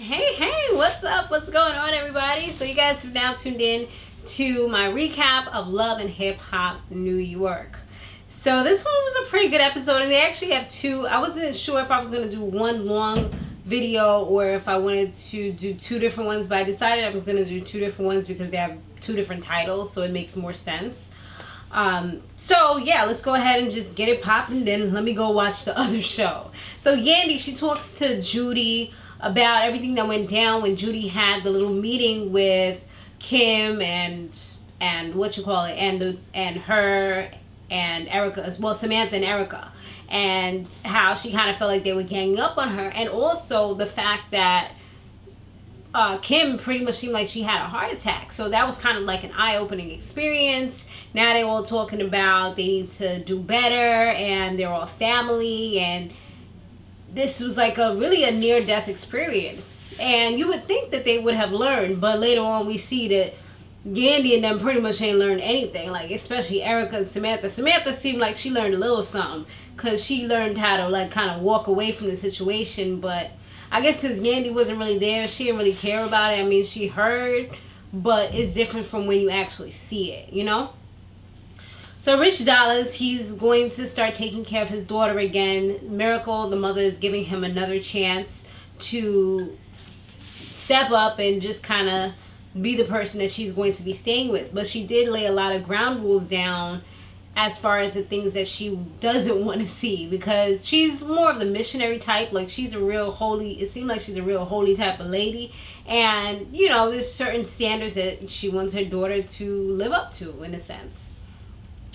Hey, what's up? What's going on, everybody? So you guys have now tuned in to my recap of Love and Hip Hop New York. So this one was a pretty good episode, and they actually have two. I wasn't sure if I was going to do one long video or if I wanted to do two different ones, but I decided I was going to do two different ones because they have two different titles, so it makes more sense. So yeah, let's go ahead and just get it popping, then let me go watch the other show. So Yandy, she talks to Judy about everything that went down when Judy had the little meeting with Kim and what you call it, and her and Erica, well, Samantha and Erica, and how she kind of felt like they were ganging up on her, and also the fact that Kim pretty much seemed like she had a heart attack. So that was kind of like an eye-opening experience. Now they're all talking about they need to do better and they're all family, and this was like a near-death experience. And you would think that they would have learned, but later on we see that Yandy and them pretty much ain't learned anything. Like, especially Erica and Samantha. Samantha seemed like she learned a little something, because she learned how to like kind of walk away from the situation. But I guess because Yandy wasn't really there, she didn't really care about it. I mean, she heard, but it's different from when you actually see it, you know? So Rich Dollaz, he's going to start taking care of his daughter again. Miracle, the mother, is giving him another chance to step up and just kind of be the person that she's going to be staying with. But she did lay a lot of ground rules down as far as the things that she doesn't want to see, because she's more of the missionary type. Like, she's a real holy, it seems like she's a real holy type of lady. And, you know, there's certain standards that she wants her daughter to live up to, in a sense.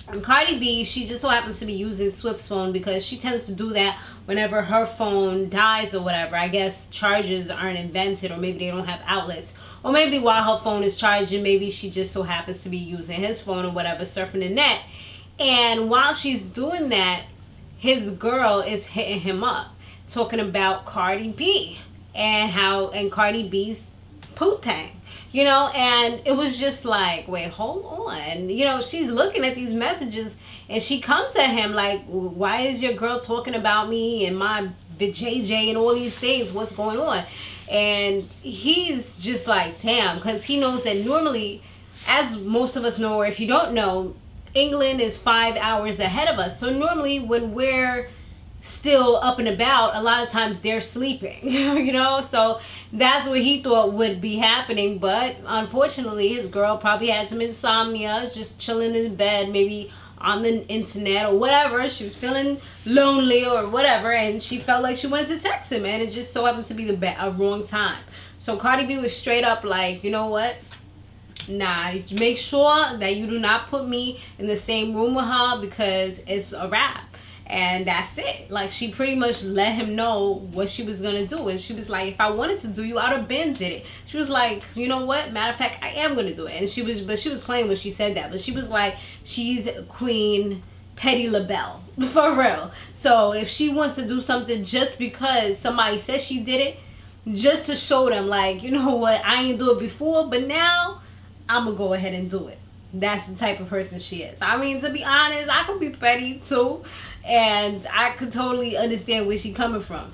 And Cardi B, she just so happens to be using Swift's phone, because she tends to do that whenever her phone dies or whatever. I guess chargers aren't invented, or maybe they don't have outlets. Or maybe while her phone is charging, maybe she just so happens to be using his phone or whatever, surfing the net. And while she's doing that, his girl is hitting him up, talking about Cardi B and Cardi B's poot-tang. You know, and it was just like, wait, hold on. You know, she's looking at these messages and she comes at him like, why is your girl talking about me and my JJ and all these things? What's going on? And he's just like, damn, because he knows that normally, as most of us know, or if you don't know, England is 5 hours ahead of us. So normally when we're still up and about, a lot of times they're sleeping, you know? So that's what he thought would be happening. But unfortunately, his girl probably had some insomnia, just chilling in bed, maybe on the internet or whatever. She was feeling lonely or whatever, and she felt like she wanted to text him, and it just so happened to be a wrong time. So Cardi B was straight up like, you know what? Nah, make sure that you do not put me in the same room with her, because it's a wrap. And that's it. Like, she pretty much let him know what she was gonna do. And she was like, if I wanted to do you, I'd have been did it. She was like, you know what? Matter of fact, I am gonna do it. And she was playing when she said that. But she was like, she's Queen Petty Labelle. For real. So if she wants to do something just because somebody says she did it, just to show them, like, you know what? I ain't do it before, but now I'm gonna go ahead and do it. That's the type of person she is. I mean, to be honest, I could be petty too, and I could totally understand where she's coming from.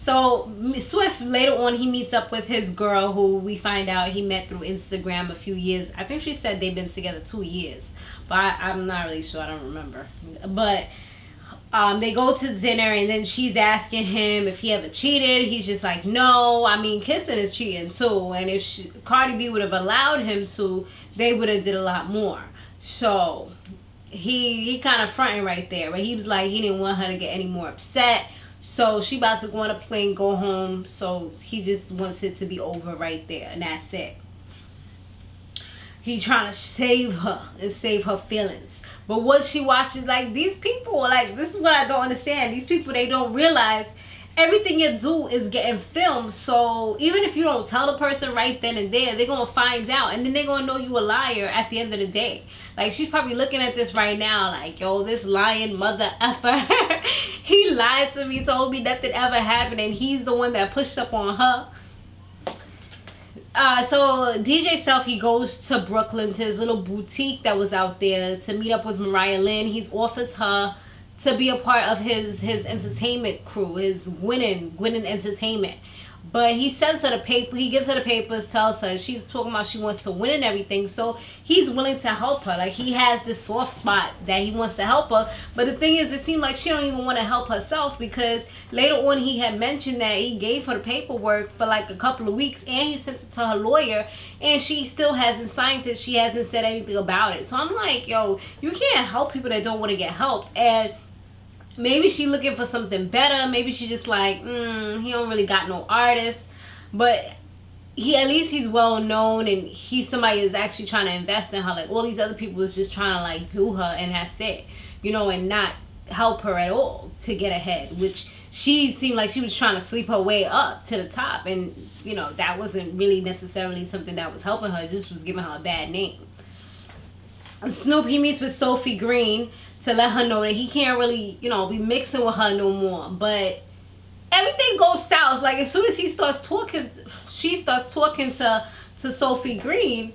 So Swift, later on, he meets up with his girl, who we find out he met through Instagram a few years. I think she said they've been together 2 years, but I'm not really sure. I don't remember. But they go to dinner, and then she's asking him if he ever cheated. He's just like, no. I mean, kissing is cheating too. And if Cardi B would have allowed him to, they would have did a lot more. So he kind of fronting right there. But he was like, he didn't want her to get any more upset. So she about to go on a plane, go home. So he just wants it to be over right there, and that's it. He's trying to save her and save her feelings. But what she watches, like, these people, like, this is what I don't understand. These people, they don't realize everything you do is getting filmed. So even if you don't tell the person right then and there, they're going to find out. And then they're going to know you a liar at the end of the day. Like, she's probably looking at this right now like, yo, this lying mother effer. He lied to me, told me nothing ever happened, and he's the one that pushed up on her. So DJ Self, he goes to Brooklyn, to his little boutique that was out there, to meet up with MariahLynn. He offers her to be a part of his entertainment crew, his Gwinnin Entertainment. But he sends her the paper. He gives her the papers, tells her she's talking about she wants to win and everything. So he's willing to help her. Like, he has this soft spot that he wants to help her. But the thing is, it seems like she don't even want to help herself, because later on he had mentioned that he gave her the paperwork for like a couple of weeks, and he sent it to her lawyer, and she still hasn't signed it. She hasn't said anything about it. So I'm like, yo, you can't help people that don't want to get helped. And maybe she looking for something better. Maybe she just like, he don't really got no artist. But at least he's well known, and he's somebody that's actually trying to invest in her. Like, all these other people is just trying to like do her, and that's it. You know, and not help her at all to get ahead. Which she seemed like she was trying to sleep her way up to the top. And, you know, that wasn't really necessarily something that was helping her. It just was giving her a bad name. Snoop, he meets with Sophie Green to let her know that he can't really, you know, be mixing with her no more. But everything goes south. Like, as soon as he starts talking, she starts talking to Sophie Green.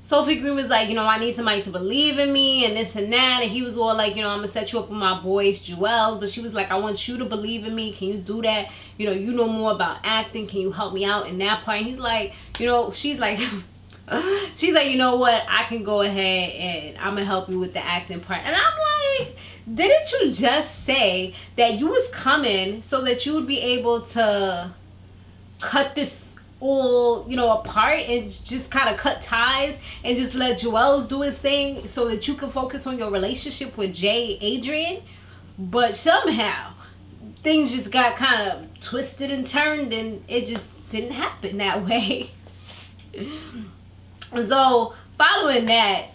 Sophie Green was like, you know, I need somebody to believe in me and this and that. And he was all like, you know, I'm going to set you up with my boys, Jewels. But she was like, I want you to believe in me. Can you do that? You know more about acting. Can you help me out in that part? And he's like, you know, she's like... she's like, you know what, I can go ahead and I'm gonna help you with the acting part. And I'm like, didn't you just say that you was coming so that you would be able to cut this all, you know, apart and just kind of cut ties and just let Joel's do his thing so that you can focus on your relationship with Adrian? But somehow things just got kind of twisted and turned, and it just didn't happen that way. So, following that,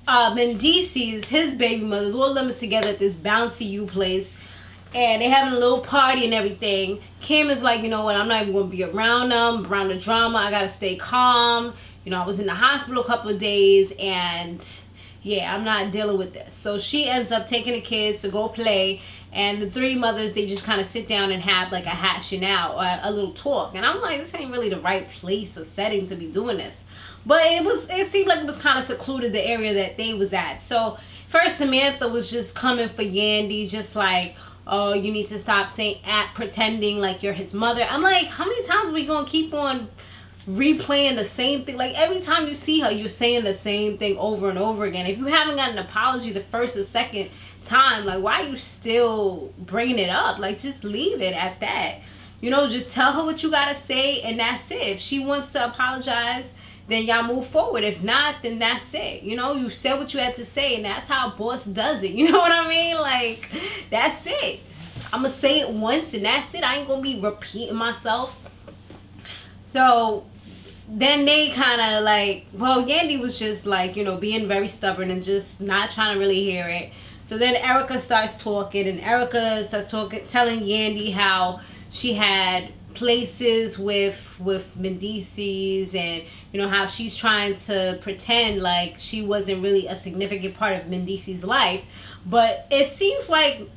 Mendice's, his baby mothers, all of them is together at this Bouncy U place. And they're having a little party and everything. Kim is like, you know what, I'm not even going to be around them, around the drama. I got to stay calm. You know, I was in the hospital a couple of days, and yeah, I'm not dealing with this. So she ends up taking the kids to go play. And the three mothers, they just kind of sit down and have like a hashing out, a little talk. And I'm like, this ain't really the right place or setting to be doing this. But it seemed like it was kind of secluded, the area that they was at. So first Samantha was just coming for Yandy, just like, oh, you need to stop pretending like you're his mother. I'm like, how many times are we going to keep on replaying the same thing? Like, every time you see her, you're saying the same thing over and over again. If you haven't got an apology the first or second time, like, why are you still bringing it up? Like, just leave it at that. You know, just tell her what you got to say, and that's it. If she wants to apologize, then y'all move forward. If not, then that's it. You know, you said what you had to say, and that's how a boss does it. You know what I mean? Like, that's it. I'm going to say it once, and that's it. I ain't going to be repeating myself. So then they kind of like, well, Yandy was just like, you know, being very stubborn and just not trying to really hear it. So then Erica starts talking, and Erica starts telling Yandy how she had places with Mendices, and you know how she's trying to pretend like she wasn't really a significant part of Mendices' life. But it seems like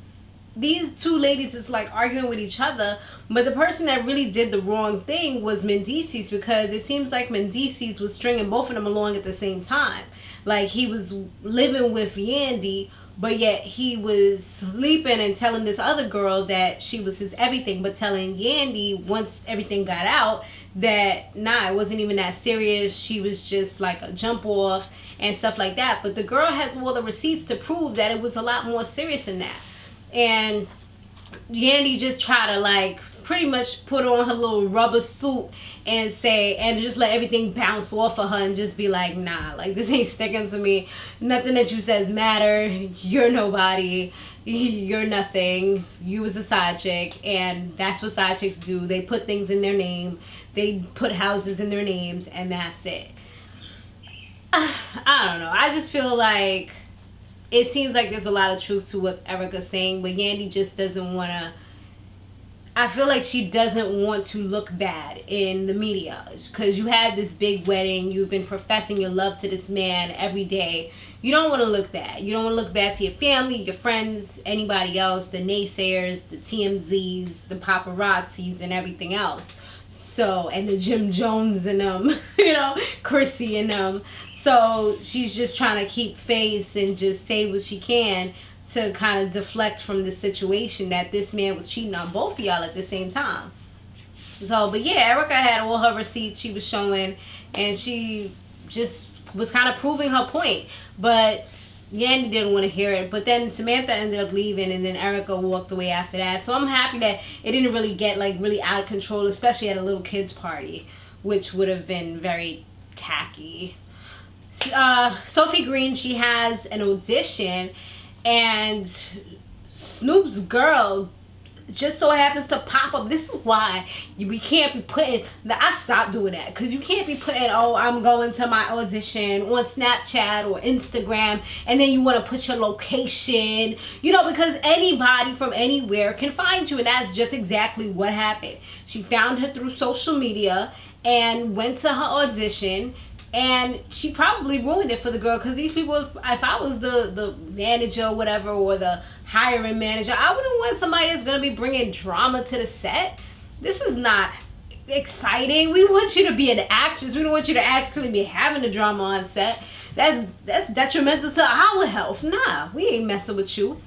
these two ladies is like arguing with each other, but the person that really did the wrong thing was Mendices, because it seems like Mendices was stringing both of them along at the same time. Like, he was living with Yandy, but yet he was sleeping and telling this other girl that she was his everything, but telling Yandy once everything got out that, nah, it wasn't even that serious. She was just like a jump off and stuff like that. But the girl has all the receipts to prove that it was a lot more serious than that. And Yandy just tried to like pretty much put on her little rubber suit and say, and just let everything bounce off of her and just be like, nah, like, this ain't sticking to me. Nothing that you says matter. You're nobody. You're nothing. You was a side chick, and that's what side chicks do. They put things in their name. They put houses in their names, and that's it. I don't know. I just feel like it seems like there's a lot of truth to what Erica's saying, but Yandy just doesn't want to. I feel like she doesn't want to look bad in the media, because you had this big wedding. You've been professing your love to this man every day. You don't want to look bad. You don't want to look bad to your family, your friends, anybody else, the naysayers, the TMZs, the paparazzis, and everything else. So, and the Jim Jones and them, you know, Chrissy and them. So she's just trying to keep face and just say what she can to kind of deflect from the situation that this man was cheating on both of y'all at the same time. So, but yeah, Erica had all her receipts she was showing, and she just was kind of proving her point. But Yandy didn't want to hear it. But then Samantha ended up leaving, and then Erica walked away after that. So I'm happy that it didn't really get like really out of control, especially at a little kids party, which would have been very tacky. Sophie Green, she has an audition, and Snoop's girl just so happens to pop up. This is why we can't be putting, I stopped doing that, because you can't be putting, oh, I'm going to my audition on Snapchat or Instagram, and then you want to put your location, you know, because anybody from anywhere can find you. And that's just exactly what happened. She found her through social media and went to her audition, and she probably ruined it for the girl, because these people, if I was the manager or whatever, or the hiring manager, I wouldn't want somebody that's going to be bringing drama to the set. This is not exciting. We want you to be an actress. We don't want you to actually be having the drama on set. That's detrimental to our health. Nah, we ain't messing with you.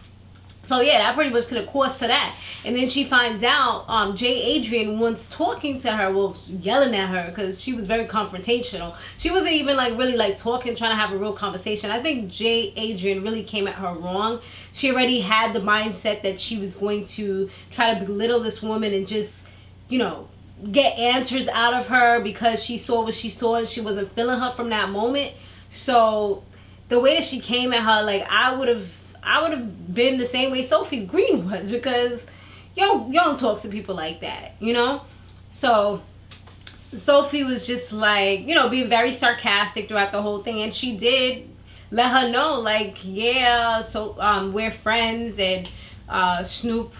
So yeah, that pretty much could have caused to that. And then she finds out J. Adrian once talking to her, well, yelling at her, because she was very confrontational. She wasn't even like really like talking, trying to have a real conversation. I think J. Adrian really came at her wrong. She already had the mindset that she was going to try to belittle this woman and just, you know, get answers out of her, because she saw what she saw and she wasn't feeling her from that moment. So the way that she came at her, like, I would have been the same way Sophie Green was, because you don't talk to people like that, you know? So Sophie was just like, you know, being very sarcastic throughout the whole thing, and she did let her know, like, yeah, so we're friends, and Snoop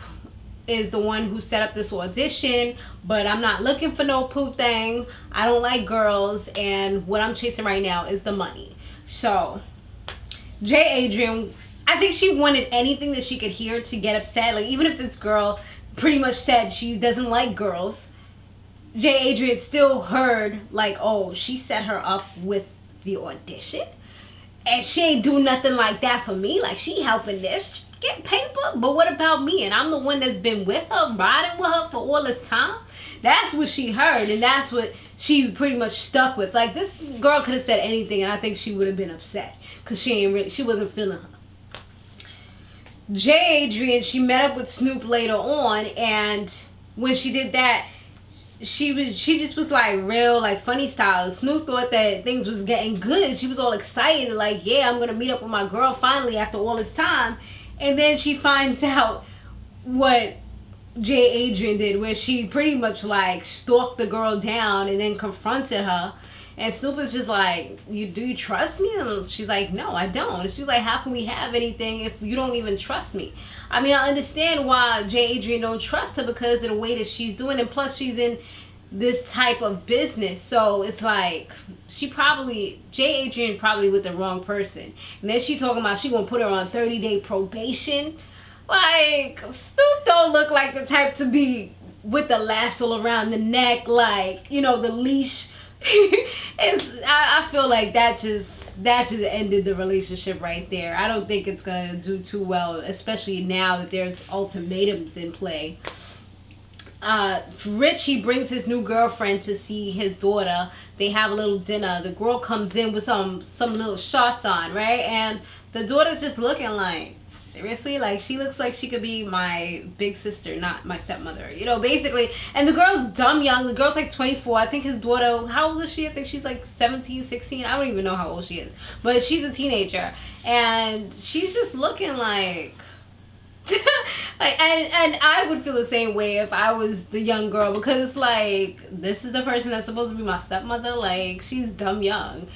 is the one who set up this audition, but I'm not looking for no poo thing. I don't like girls, and what I'm chasing right now is the money. So J. Adrian, I think she wanted anything that she could hear to get upset. Like, even if this girl pretty much said she doesn't like girls, J. Adrian still heard, like, oh, she set her up with the audition, and she ain't do nothing like that for me. Like, she helping this get paper, but what about me? And I'm the one that's been with her, riding with her for all this time. That's what she heard, and that's what she pretty much stuck with. Like, this girl could have said anything, and I think she would have been upset, because she wasn't feeling her. J. Adrian, she met up with Snoop later on, and when she did that, she just was like real, like, funny style. Snoop thought that things was getting good. She was all excited, like, yeah, I'm gonna meet up with my girl finally after all this time. And then she finds out what J. Adrian did, where she pretty much like stalked the girl down and then confronted her. And Snoop was just like, do you trust me? And she's like, no, I don't. She's like, how can we have anything if you don't even trust me? I mean, I understand why J. Adrian don't trust her, because of the way that she's doing, and plus she's in this type of business. So it's like, J. Adrian probably with the wrong person. And then she talking about she gonna put her on 30-day probation. Like, Snoop don't look like the type to be with the lasso around the neck, like, you know, the leash. I feel like that just ended the relationship right there. I don't think it's gonna do too well, especially now that there's ultimatums in play. Rich, he brings his new girlfriend to see his daughter. They have a little dinner. The girl comes in with some little shots on, right? And the daughter's just looking like, seriously? Like, she looks like she could be my big sister, not my stepmother, you know, basically. And the girl's dumb young. The girl's like 24. I think his daughter, how old is she? I think she's like 17, 16. I don't even know how old she is. But she's a teenager. And she's just looking like... like, and I would feel the same way if I was the young girl, because it's like, this is the person that's supposed to be my stepmother. Like, she's dumb young.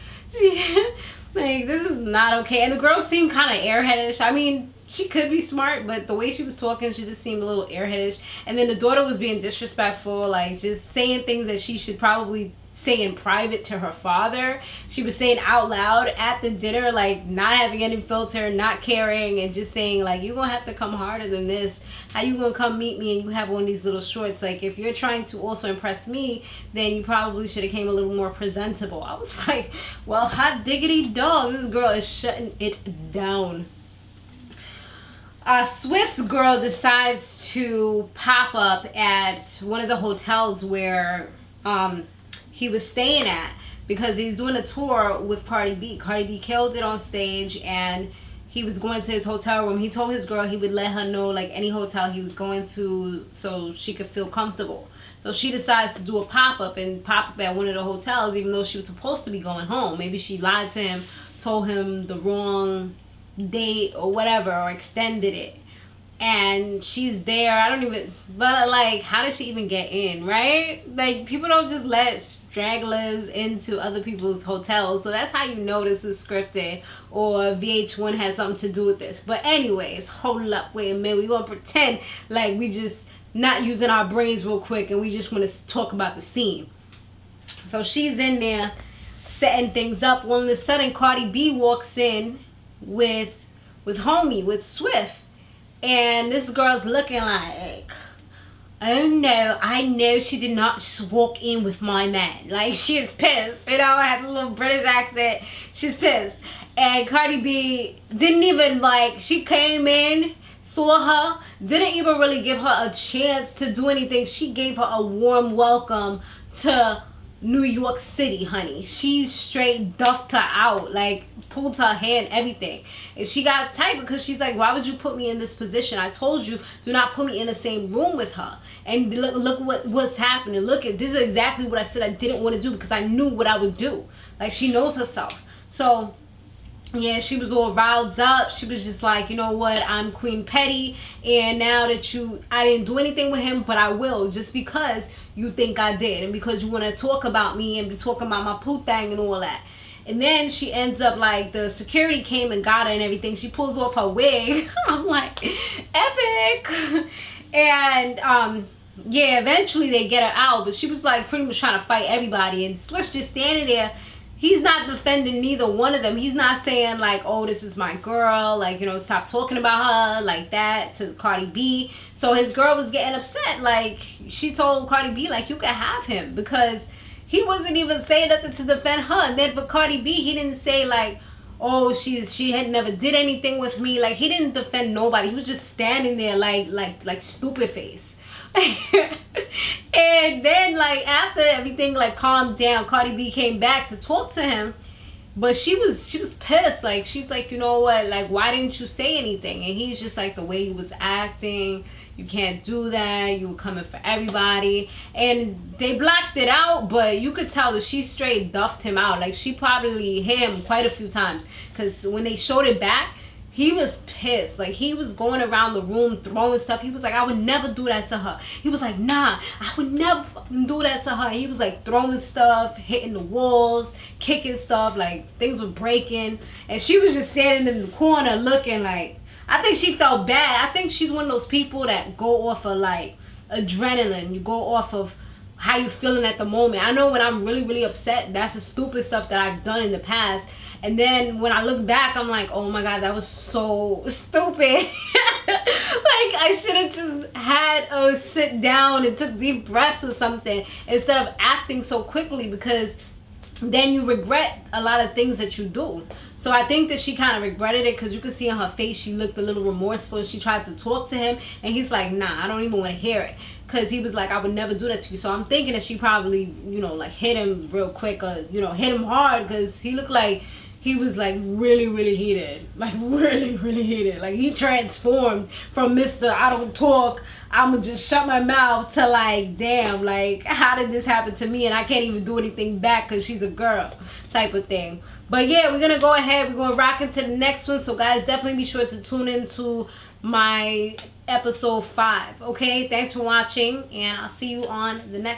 Like, this is not okay. And the girl seemed kind of airheadish. I mean, she could be smart, but the way she was talking, she just seemed a little airheadish. And then the daughter was being disrespectful, like just saying things that she should probably say in private to her father. She was saying out loud at the dinner, like not having any filter, not caring, and just saying like, you're gonna have to come harder than this. How you gonna come meet me and you have one of these little shorts? Like, if you're trying to also impress me, then you probably should have came a little more presentable. I was like, well, hot diggity dog, this girl is shutting it down. Swift's girl decides to pop up at one of the hotels where he was staying at, because he's doing a tour with Cardi B. Cardi B killed it on stage, and he was going to his hotel room. He told his girl he would let her know like any hotel he was going to so she could feel comfortable. So she decides to do a pop-up and pop up at one of the hotels, even though she was supposed to be going home. Maybe she lied to him, told him the wrong date or whatever, or extended it. And she's there. I don't even, but like, how did she even get in, right? Like, people don't just let stragglers into other people's hotels. So that's how you know this is scripted, or VH1 has something to do with this. But anyways, hold up, wait a minute. We gonna pretend like we just not using our brains real quick, and we just want to talk about the scene. So she's in there setting things up. All of a sudden, Cardi B walks in with Swift. And this girl's looking like, oh no, I know she did not just walk in with my man. Like, she is pissed. You know, I had a little British accent. She's pissed. And Cardi B didn't even, like, she came in, saw her, didn't even really give her a chance to do anything. She gave her a warm welcome to New York City, honey. She straight duffed her out, like pulled her hand, everything. And she got tight because she's like, why would you put me in this position? I told you, do not put me in the same room with her. And look what's happening. Look, at this is exactly what I said I didn't want to do, because I knew what I would do. Like, she knows herself. So yeah, she was all riled up. She was just like, you know what, I'm Queen Petty, and now that I didn't do anything with him, but I will, just because you think I did, and because you want to talk about me and be talking about my poo thing and all that. And then she ends up, like, the security came and got her and everything. She pulls off her wig. I'm like, epic. And yeah, eventually they get her out, but she was like pretty much trying to fight everybody, and Swift just standing there. He's not defending neither one of them. He's not saying like, oh, this is my girl, like, you know, stop talking about her like that to Cardi B. So his girl was getting upset. Like, she told Cardi B, like, you can have him, because he wasn't even saying nothing to defend her. And then for Cardi B, he didn't say like, oh, she had never did anything with me. Like, he didn't defend nobody. He was just standing there like stupid face. And then, like, after everything like calmed down, Cardi B came back to talk to him, but she was pissed. Like, she's like, you know what, like, why didn't you say anything? And he's just like, the way you was acting, you can't do that, you were coming for everybody. And they blocked it out, but you could tell that she straight duffed him out. Like, she probably hit him quite a few times, because when they showed it back, he was pissed. Like, he was going around the room throwing stuff. He was like, I would never do that to her. He was like, nah, I would never fucking do that to her. He was like throwing stuff, hitting the walls, kicking stuff, like things were breaking. And she was just standing in the corner looking like, I think she felt bad. I think she's one of those people that go off of like adrenaline. You go off of how you feeling at the moment. I know when I'm really, really upset, that's the stupid stuff that I've done in the past. And then when I look back, I'm like, oh my God, that was so stupid. Like, I should have just had a sit down and took deep breaths or something, instead of acting so quickly, because then you regret a lot of things that you do. So I think that she kind of regretted it, because you could see on her face she looked a little remorseful. She tried to talk to him, and he's like, nah, I don't even want to hear it, because he was like, I would never do that to you. So I'm thinking that she probably, you know, like hit him real quick, or, you know, hit him hard, because he looked like he was like really, really heated. Like, really, really heated. Like, he transformed from Mr. I don't talk, I'ma just shut my mouth, to like, damn, like, how did this happen to me and I can't even do anything back because she's a girl type of thing. But yeah, we're gonna go ahead, we're gonna rock into the next one. So guys, definitely be sure to tune into my episode 5. Okay, thanks for watching, and I'll see you on the next